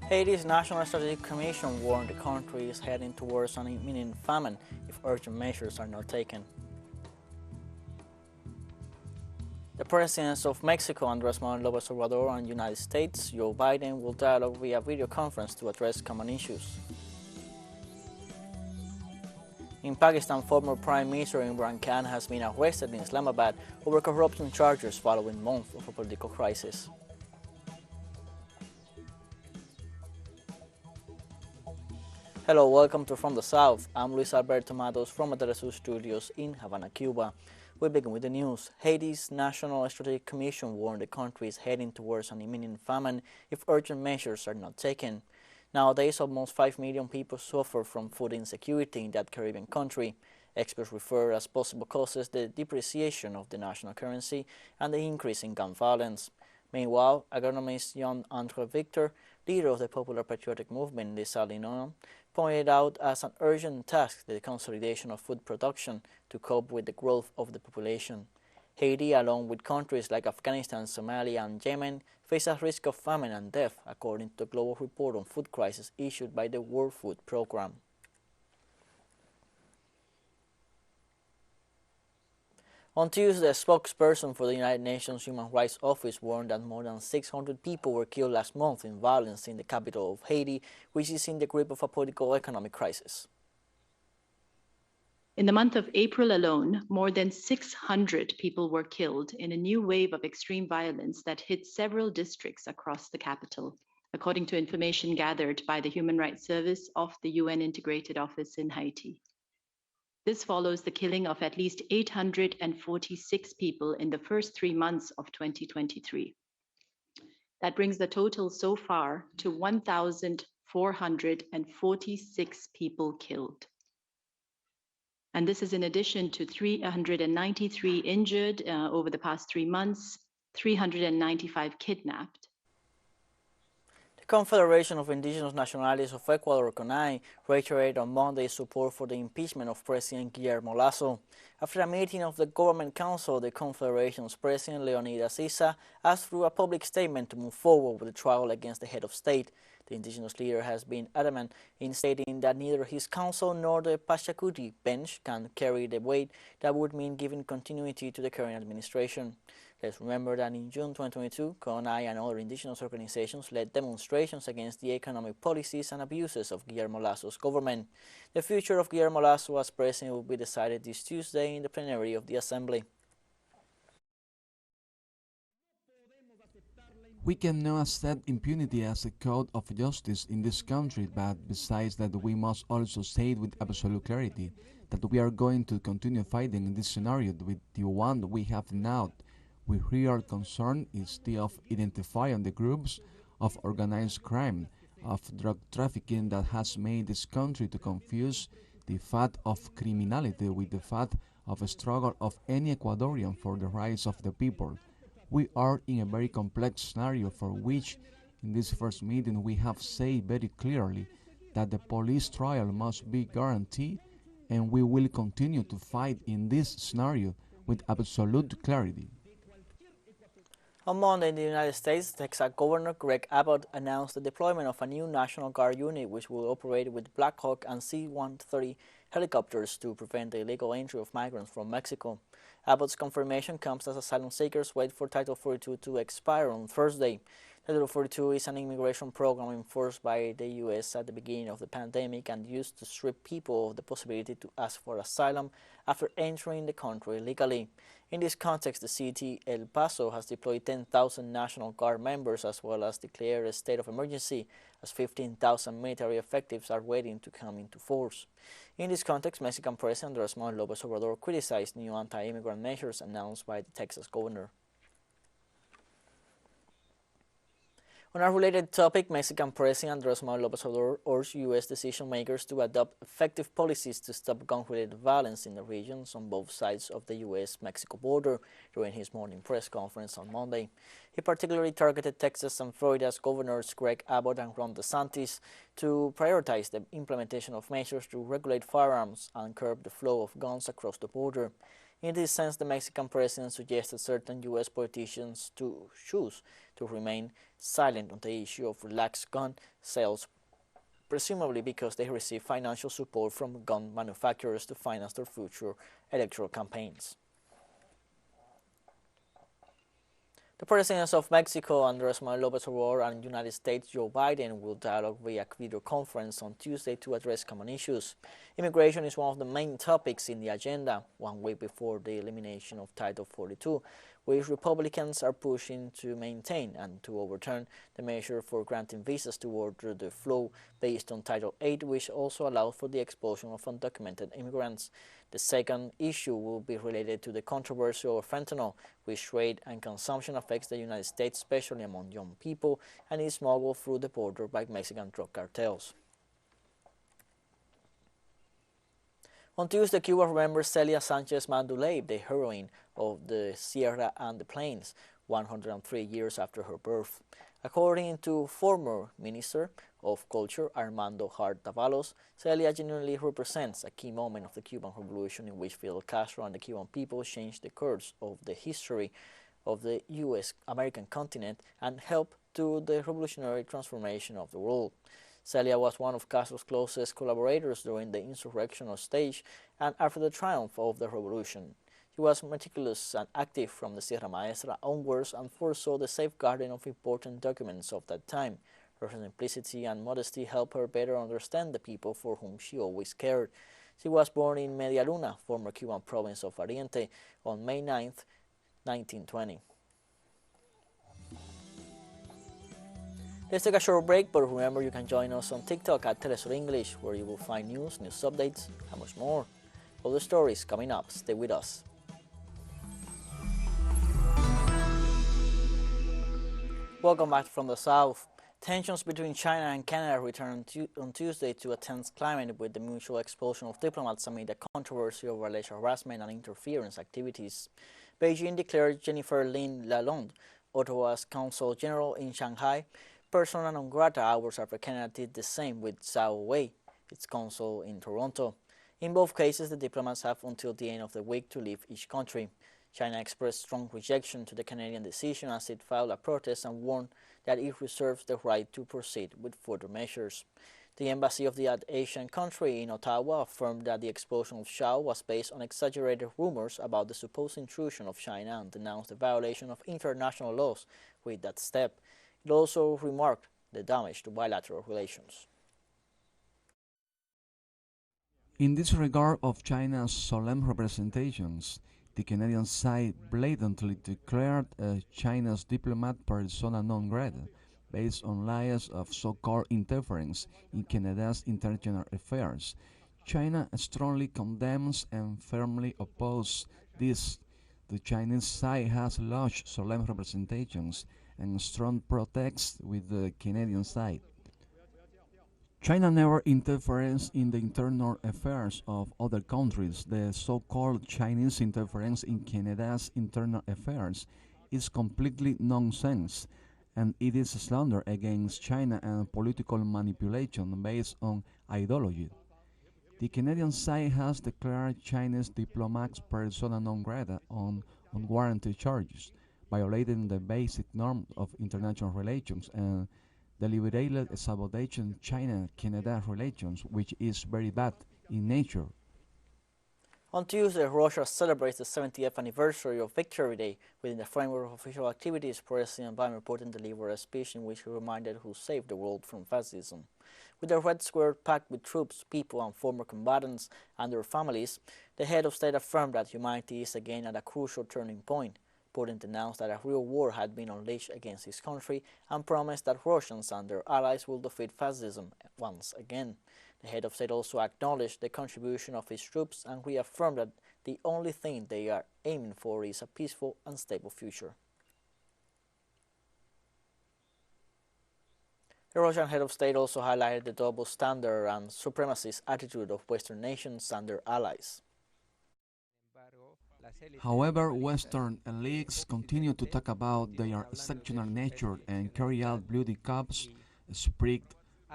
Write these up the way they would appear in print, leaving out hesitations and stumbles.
Haiti's National Strategic Commission warned the country is heading towards an imminent famine if urgent measures are not taken. The presidents of Mexico, Andrés Manuel López Obrador, and United States, Joe Biden, will dialogue via video conference to address common issues. In Pakistan, former Prime Minister Imran Khan has been arrested in Islamabad over corruption charges following months of a political crisis. Hello, welcome to From the South. I'm Luis Alberto Matos from the teleSUR studios in Havana, Cuba. We begin with the news. Haiti's National Strategic Commission warned the country is heading towards an imminent famine if urgent measures are not taken. Nowadays, almost 5 million people suffer from food insecurity in that Caribbean country. Experts refer as possible causes the depreciation of the national currency and the increase in gun violence. Meanwhile, agronomist Jean-Andre Victor, leader of the Popular Patriotic Movement in the Salinon, pointed out as an urgent task the consolidation of food production to cope with the growth of the population. Haiti, along with countries like Afghanistan, Somalia, and Yemen, face a risk of famine and death, according to the Global Report on Food Crisis issued by the World Food Programme. On Tuesday, a spokesperson for the United Nations Human Rights Office warned that more than 600 people were killed last month in violence in the capital of Haiti, which is in the grip of a political economic crisis. In the month of April alone, more than 600 people were killed in a new wave of extreme violence that hit several districts across the capital, according to information gathered by the Human Rights Service of the UN Integrated Office in Haiti. This follows the killing of at least 846 people in the first 3 months of 2023. That brings the total so far to 1,446 people killed. And this is in addition to 393 injured over the past 3 months, 395 kidnapped. The Confederation of Indigenous Nationalities of Ecuador, CONAI, reiterated on Monday support for the impeachment of President Guillermo Lasso. After a meeting of the Government Council, the Confederation's President Leonidas Issa asked through a public statement to move forward with the trial against the head of state. The indigenous leader has been adamant in stating that neither his council nor the Pachacuti bench can carry the weight that would mean giving continuity to the current administration. Let's remember that in June 2022, CONAI and other indigenous organizations led demonstrations against the economic policies and abuses of Guillermo Lasso's government. The future of Guillermo Lasso as president will be decided this Tuesday in the plenary of the Assembly. We cannot accept impunity as a code of justice in this country, but besides that, we must also say with absolute clarity that we are going to continue fighting in this scenario with the one we have now. We real concern is the of identifying the groups of organized crime, of drug trafficking that has made this country to confuse the fact of criminality with the fact of a struggle of any Ecuadorian for the rights of the people. We are in a very complex scenario for which, in this first meeting, we have said very clearly that the police trial must be guaranteed, and we will continue to fight in this scenario with absolute clarity. On Monday in the United States, Texas Governor Greg Abbott announced the deployment of a new National Guard unit which will operate with Black Hawk and C-130 helicopters to prevent the illegal entry of migrants from Mexico. Abbott's confirmation comes as asylum seekers wait for Title 42 to expire on Thursday. Title 42 is an immigration program enforced by the U.S. at the beginning of the pandemic and used to strip people of the possibility to ask for asylum after entering the country illegally. In this context, the city El Paso has deployed 10,000 National Guard members as well as declared a state of emergency, as 15,000 military effectives are waiting to come into force. In this context, Mexican President Andrés Manuel López Obrador criticized new anti-immigrant measures announced by the Texas governor. On a related topic, Mexican President Andrés Manuel López Obrador urged U.S. decision-makers to adopt effective policies to stop gun-related violence in the regions on both sides of the U.S.-Mexico border during his morning press conference on Monday. He particularly targeted Texas and Florida's governors Greg Abbott and Ron DeSantis to prioritize the implementation of measures to regulate firearms and curb the flow of guns across the border. In this sense, the Mexican president suggested certain U.S. politicians to choose to remain silent on the issue of relaxed gun sales, presumably because they receive financial support from gun manufacturers to finance their future electoral campaigns. The presidents of Mexico, Andrés Manuel López Obrador, and United States Joe Biden will dialogue via video conference on Tuesday to address common issues. Immigration is one of the main topics in the agenda, 1 week before the elimination of Title 42, which Republicans are pushing to maintain and to overturn the measure for granting visas to order the flow based on Title 8, which also allows for the expulsion of undocumented immigrants. The second issue will be related to the controversy over fentanyl, which trade and consumption affects the United States, especially among young people, and is smuggled through the border by Mexican drug cartels. On Tuesday, Cuba remembers Celia Sanchez Manduley, the heroine of the Sierra and the Plains, 103 years after her birth. According to former Minister of Culture Armando Hart Davalos, Celia genuinely represents a key moment of the Cuban Revolution in which Fidel Castro and the Cuban people changed the course of the history of the U.S. American continent and helped to the revolutionary transformation of the world. Celia was one of Castro's closest collaborators during the insurrectional stage and after the triumph of the revolution. She was meticulous and active from the Sierra Maestra onwards and foresaw the safeguarding of important documents of that time. Her simplicity and modesty helped her better understand the people for whom she always cared. She was born in Media Luna, former Cuban province of Oriente, on May 9, 1920. Let's take a short break, but remember you can join us on TikTok at teleSUR English, where you will find news updates, and much more. All the stories coming up. Stay with us. Welcome back from the South. Tensions between China and Canada returned on Tuesday to a tense climate with the mutual expulsion of diplomats amid the controversy over alleged harassment and interference activities. Beijing declared Jennifer Lin Lalonde, Ottawa's consul general in Shanghai, persona non grata hours after Canada did the same with Zhao Wei, its consul in Toronto. In both cases, the diplomats have until the end of the week to leave each country. China expressed strong rejection to the Canadian decision as it filed a protest and warned that it reserves the right to proceed with further measures. The embassy of the Asian country in Ottawa affirmed that the expulsion of Zhao was based on exaggerated rumors about the supposed intrusion of China and denounced the violation of international laws with that step. It also remarked the damage to bilateral relations. In disregard of China's solemn representations, the Canadian side blatantly declared China's diplomat persona non grata based on lies of so-called interference in Canada's international affairs. China strongly condemns and firmly opposes this. The Chinese side has lodged solemn representations and strong protests with the Canadian side. China never interferes in the internal affairs of other countries. The so-called Chinese interference in Canada's internal affairs is completely nonsense, and it is slander against China and political manipulation based on ideology. The Canadian side has declared Chinese diplomats persona non grata on unwarranted charges, violating the basic norms of international relations and deliberately sabotaging China-Canada relations, which is very bad in nature. On Tuesday, Russia celebrates the 70th anniversary of Victory Day. Within the framework of official activities, President Vladimir Putin delivered a speech in which he reminded who saved the world from fascism. With the Red Square packed with troops, people, and former combatants and their families, the head of state affirmed that humanity is again at a crucial turning point. Putin announced that a real war had been unleashed against his country and promised that Russians and their allies will defeat fascism once again. The head of state also acknowledged the contribution of his troops and reaffirmed that the only thing they are aiming for is a peaceful and stable future. The Russian head of state also highlighted the double standard and supremacist attitude of Western nations and their allies. However, Western elites continue to talk about their sectional nature and carry out bloody coups, spread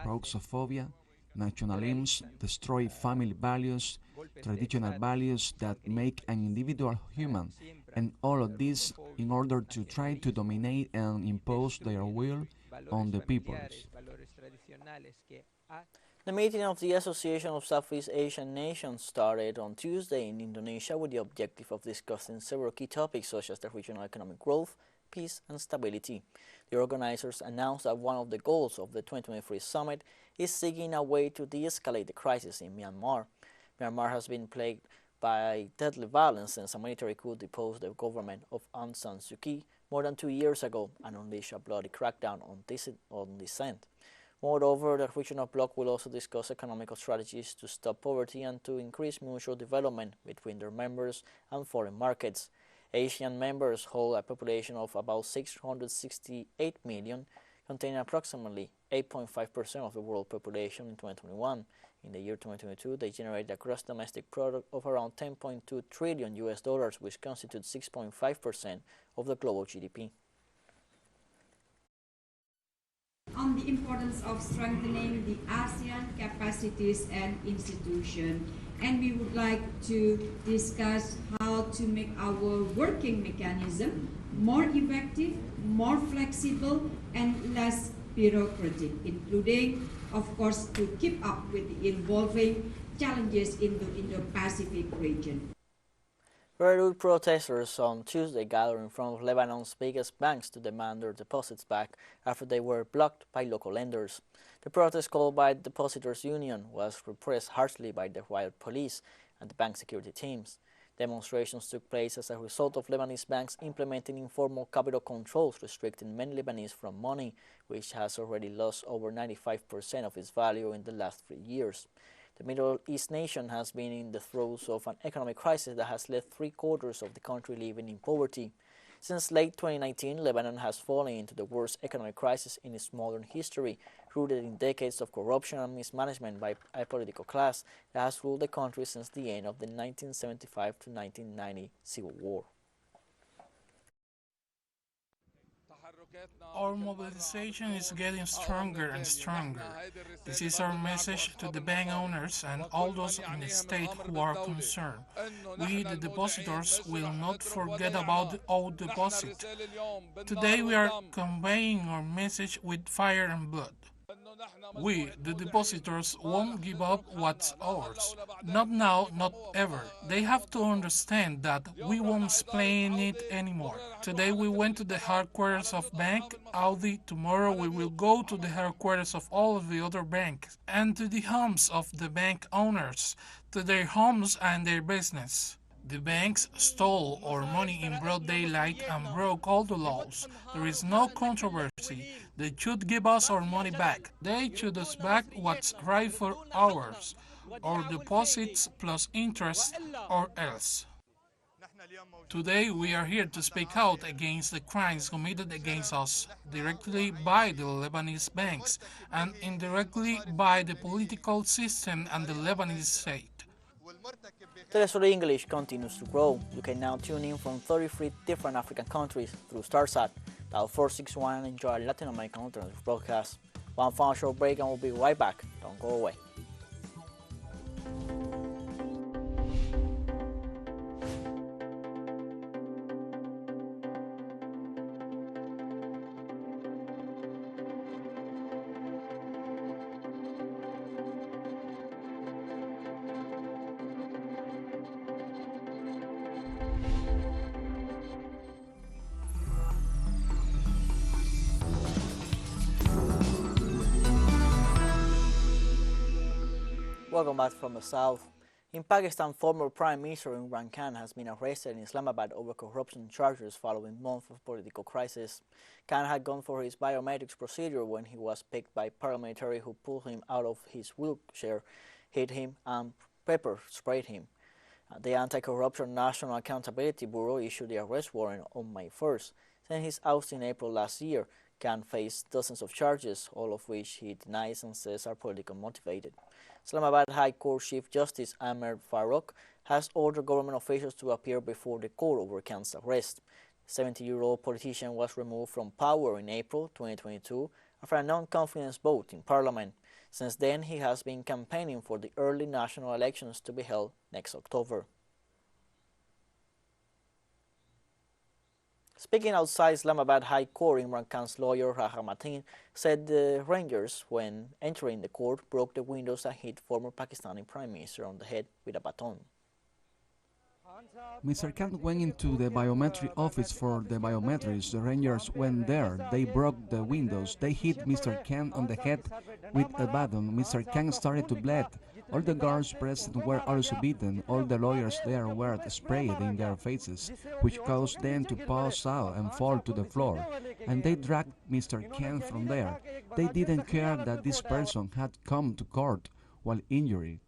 Ruxophobia, nationalism, destroy family values, traditional values that make an individual human, and all of this in order to try to dominate and impose their will on the peoples. The meeting of the Association of Southeast Asian Nations started on Tuesday in Indonesia with the objective of discussing several key topics such as the regional economic growth, peace, and stability. The organizers announced that one of the goals of the 2023 summit is seeking a way to de-escalate the crisis in Myanmar. Myanmar has been plagued by deadly violence since a military coup deposed the government of Aung San Suu Kyi more than 2 years ago and unleashed a bloody crackdown on dissent. Moreover, the regional bloc will also discuss economic strategies to stop poverty and to increase mutual development between their members and foreign markets. Asian members hold a population of about 668 million, containing approximately 8.5% of the world population in 2021. In the year 2022, they generated a gross domestic product of around 10.2 trillion US dollars, which constitutes 6.5% of the global GDP. On the importance of strengthening the ASEAN capacities and institutions, and we would like to discuss how to make our working mechanism more effective, more flexible, and less bureaucratic, including, of course, to keep up with the evolving challenges in the Indo-Pacific region. Beirut protesters on Tuesday gathered in front of Lebanon's biggest banks to demand their deposits back after they were blocked by local lenders. The protest, called by the Depositors Union, was repressed harshly by the riot police and the bank security teams. Demonstrations took place as a result of Lebanese banks implementing informal capital controls restricting many Lebanese from money, which has already lost over 95% of its value in the last 3 years. The Middle East nation has been in the throes of an economic crisis that has left 3/4 of the country living in poverty. Since late 2019, Lebanon has fallen into the worst economic crisis in its modern history, rooted in decades of corruption and mismanagement by a political class that has ruled the country since the end of the 1975 to 1990 civil war. Our mobilization is getting stronger and stronger. This is our message to the bank owners and all those in the state who are concerned. We, the depositors, will not forget about the old deposit. Today we are conveying our message with fire and blood. We, the depositors, won't give up what's ours. Not now, not ever. They have to understand that we won't explain it anymore. Today we went to the headquarters of Bank Audi. Tomorrow we will go to the headquarters of all of the other banks and to the homes of the bank owners, to their homes and their business. The banks stole our money in broad daylight and broke all the laws. There is no controversy. They should give us our money back. They should us back what's right for ours, our deposits plus interest, or else. Today we are here to speak out against the crimes committed against us, directly by the Lebanese banks and indirectly by the political system and the Lebanese state. teleSUR English continues to grow. You can now tune in from 33 different African countries through StarSat, dial 461 and enjoy Latin American alternative broadcasts. One final short break and we'll be right back. Don't go away. Welcome back from the South. In Pakistan, former Prime Minister Imran Khan has been arrested in Islamabad over corruption charges following months of political crisis. Khan had gone for his biometrics procedure when he was picked by paramilitary who pulled him out of his wheelchair, hit him, and pepper sprayed him. The Anti-Corruption National Accountability Bureau issued the arrest warrant on May 1st. Since his ousting in April last year, Khan faced dozens of charges, all of which he denies and says are politically motivated. Islamabad High Court Chief Justice Ahmed Farouk has ordered government officials to appear before the court over Khan's arrest. The 70-year-old politician was removed from power in April 2022 after a non-confidence vote in parliament. Since then, he has been campaigning for the early national elections to be held next October. Speaking outside Islamabad High Court, Imran Khan's lawyer Raha Mateen said the Rangers, when entering the court, broke the windows and hit former Pakistani Prime Minister on the head with a baton. Mr. Khan went into the biometric office for the biometrics. The Rangers went there. They broke the windows. They hit Mr. Khan on the head with a baton. Mr. Khan started to bleed. All the guards present were also beaten. All the lawyers there were sprayed in their faces, which caused them to pass out and fall to the floor. And they dragged Mr. Khan from there. They didn't care that this person had come to court while injured.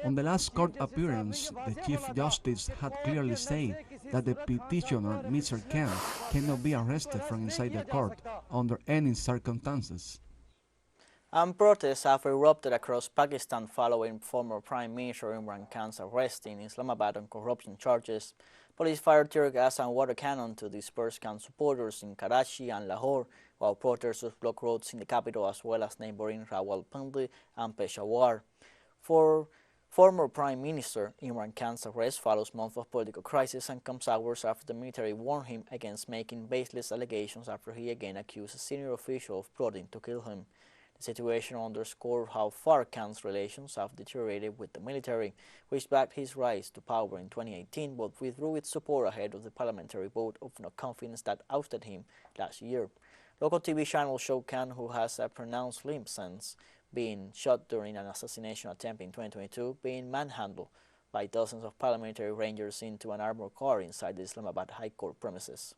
On the last court appearance, the Chief Justice had clearly said that the petitioner, Mr. Khan, cannot be arrested from inside the court under any circumstances. And protests have erupted across Pakistan following former Prime Minister Imran Khan's arrest in Islamabad on corruption charges. Police fired tear gas and water cannon to disperse Khan supporters in Karachi and Lahore, while protesters blocked roads in the capital as well as neighboring Rawalpindi and Peshawar. For former Prime Minister, Imran Khan's arrest follows months of political crisis and comes hours after the military warned him against making baseless allegations after he again accused a senior official of plotting to kill him. The situation underscored how far Khan's relations have deteriorated with the military, which backed his rise to power in 2018 but withdrew its support ahead of the parliamentary vote of no confidence that ousted him last year. Local TV channels show Khan, who has a pronounced limp since being shot during an assassination attempt in 2022, being manhandled by dozens of parliamentary rangers into an armored car inside the Islamabad High Court premises.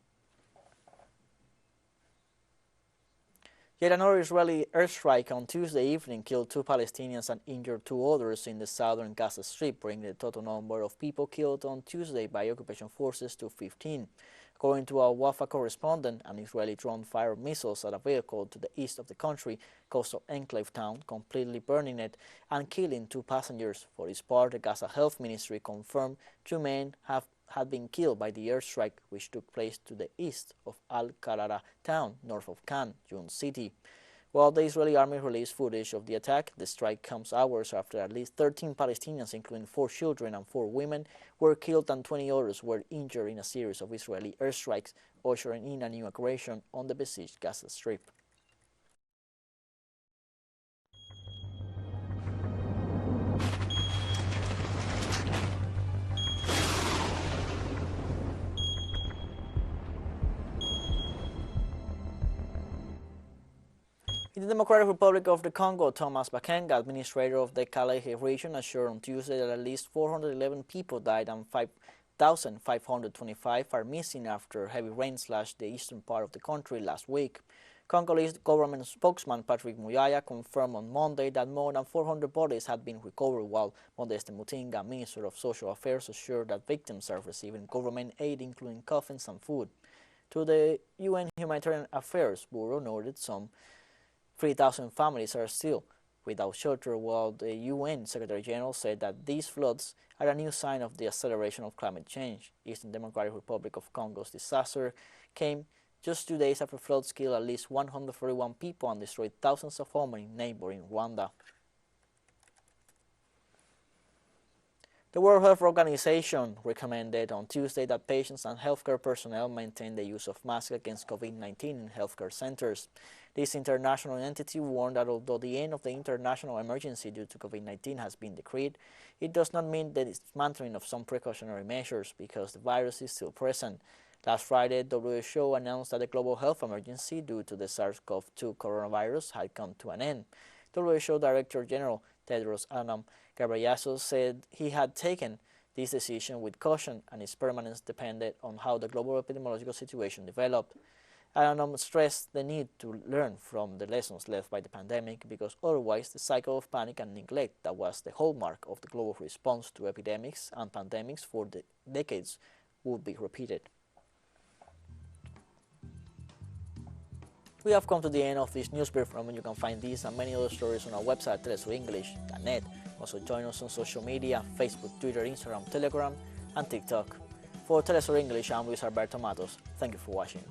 Yet another Israeli airstrike on Tuesday evening killed 2 Palestinians and injured 2 others in the southern Gaza Strip, bringing the total number of people killed on Tuesday by occupation forces to 15. According to a Wafa correspondent, an Israeli drone fired missiles at a vehicle to the east of the country, coastal enclave town, completely burning it and killing 2 passengers. For its part, the Gaza Health Ministry confirmed 2 men had been killed by the airstrike, which took place to the east of Al-Qarara town, north of Khan Yunis city. While the Israeli army released footage of the attack, the strike comes hours after at least 13 Palestinians, including 4 children and 4 women, were killed and 20 others were injured in a series of Israeli airstrikes, ushering in a new aggression on the besieged Gaza Strip. In the Democratic Republic of the Congo, Thomas Bakenga, administrator of the Kalehe region, assured on Tuesday that at least 411 people died and 5,525 are missing after heavy rain slashed the eastern part of the country last week. Congolese government spokesman Patrick Muyaya confirmed on Monday that more than 400 bodies had been recovered, while Modeste Mutinga, Minister of Social Affairs, assured that victims are receiving government aid, including coffins and food. To the UN Humanitarian Affairs Bureau noted some 3,000 families are still without shelter, while the UN Secretary General said that these floods are a new sign of the acceleration of climate change. Eastern Democratic Republic of Congo's disaster came just 2 days after floods killed at least 141 people and destroyed thousands of homes in neighboring Rwanda. The World Health Organization recommended on Tuesday that patients and healthcare personnel maintain the use of masks against COVID-19 in healthcare centers. This international entity warned that although the end of the international emergency due to COVID-19 has been decreed, it does not mean the dismantling of some precautionary measures because the virus is still present. Last Friday, WHO announced that the global health emergency due to the SARS-CoV-2 coronavirus had come to an end. WHO Director General Tedros Adhanom Ghebreyesus said he had taken this decision with caution and its permanence depended on how the global epidemiological situation developed. Adhanom stressed the need to learn from the lessons left by the pandemic because otherwise the cycle of panic and neglect that was the hallmark of the global response to epidemics and pandemics for decades would be repeated. We have come to the end of this news brief, and you can find these and many other stories on our website, telesurenglish.net. Also join us on social media, Facebook, Twitter, Instagram, Telegram, and TikTok. For telesur English, I'm Luis Alberto Matos. Thank you for watching.